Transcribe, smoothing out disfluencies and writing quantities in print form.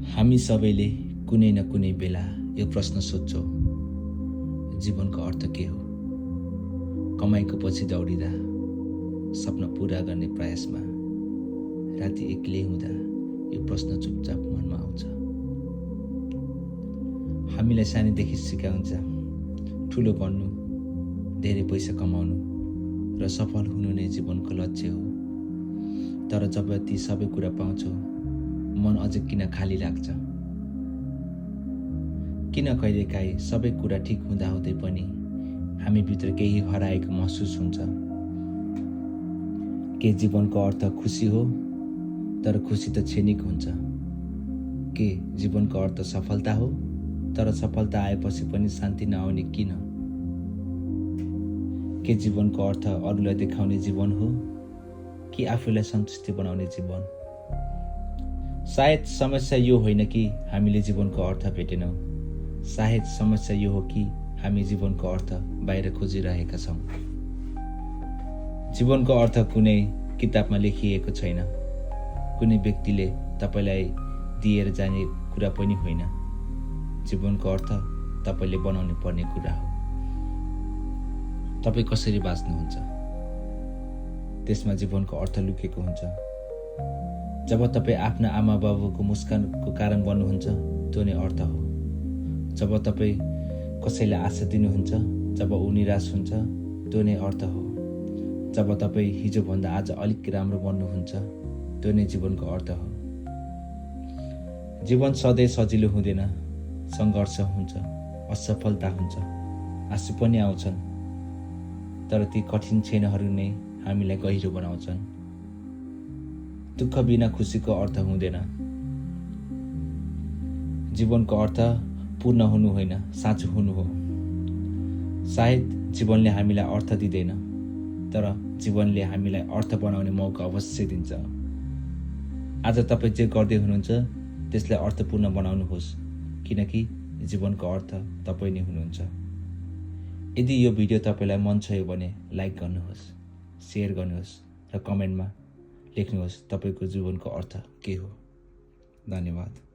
हामी सबैले कुनै न कुनै बेला यो प्रश्न सोध्छौँ, जीवनको अर्थ के हो? कमाइको पछि दौडिँदा, सपना पूरा गर्ने प्रयासमा, राति एक्लै हुँदा यो प्रश्न चुपचाप मनमा आउँछ। हामीलाई सानैदेखि सिकाउँछ ठुलो बन्नु, धेरै पैसा कमाउनु र सफल हुनु नै जीवनको लक्ष्य हो। तर जब ती सबै कुरा पाउँछौ, मन अझै किन खाली लाग्छ? किन कहिलेकाहीँ सबै कुरा ठिक हुँदाहुँदै पनि हामी भित्र केही हराएको महसुस हुन्छ? के जीवनको अर्थ खुसी हो? तर खुसी त क्षणिक हुन्छ। के जीवनको अर्थ सफलता हो? तर सफलता आएपछि पनि शान्ति नआउने किन? के जीवनको अर्थ अरूलाई देखाउने जीवन हो कि आफूलाई सन्तुष्टि बनाउने जीवन? सायद समस्या यो होइन कि हामीले जीवनको अर्थ भेटेनौँ। सायद समस्या यो हो कि हामी जीवनको अर्थ बाहिर खोजिरहेका छौँ। जीवनको अर्थ कुनै किताबमा लेखिएको छैन, कुनै व्यक्तिले तपाईलाई दिएर जाने कुरा पनि होइन। जीवनको अर्थ तपाईले बनाउनु पर्ने कुरा हो। तपाईँ कसरी बाँच्नुहुन्छ, त्यसमा जीवनको अर्थ लुकेको हुन्छ। जब तपाईँ आफ्ना आमा बाबुको मुस्कानको कारण बन्नुहुन्छ, त्यो नै अर्थ हो। जब तपाईँ कसैलाई आशा दिनुहुन्छ, जब ऊ निराश हुन्छ, त्यो नै अर्थ हो। जब तपाईँ हिजोभन्दा आज अलिक राम्रो बन्नुहुन्छ, त्यो नै जीवनको अर्थ हो। जीवन सधैँ सजिलो हुँदैन, सङ्घर्ष हुन्छ, असफलता हुन्छ, आँसु पनि आउँछन्। तर ती कठिन क्षणहरू नै हामीलाई गहिरो बनाउँछन्। दुःख बिना खुसीको अर्थ हुँदैन। जीवनको अर्थ पूर्ण हुनु होइन, साँचो हुनु हो। सायद जीवनले हामीलाई अर्थ दिँदैन, तर जीवनले हामीलाई अर्थ बनाउने मौका अवश्य दिन्छ। आज तपाईँ जे गर्दै हुनुहुन्छ, त्यसलाई अर्थपूर्ण बनाउनुहोस्, किनकि जीवनको अर्थ तपाईँ नै हुनुहुन्छ। यदि यो भिडियो तपाईँलाई मन छ भने लाइक गर्नुहोस्, सेयर गर्नुहोस् र कमेन्टमा लेख्नुहोस् तपाईँको जीवनको अर्थ के हो। धन्यवाद।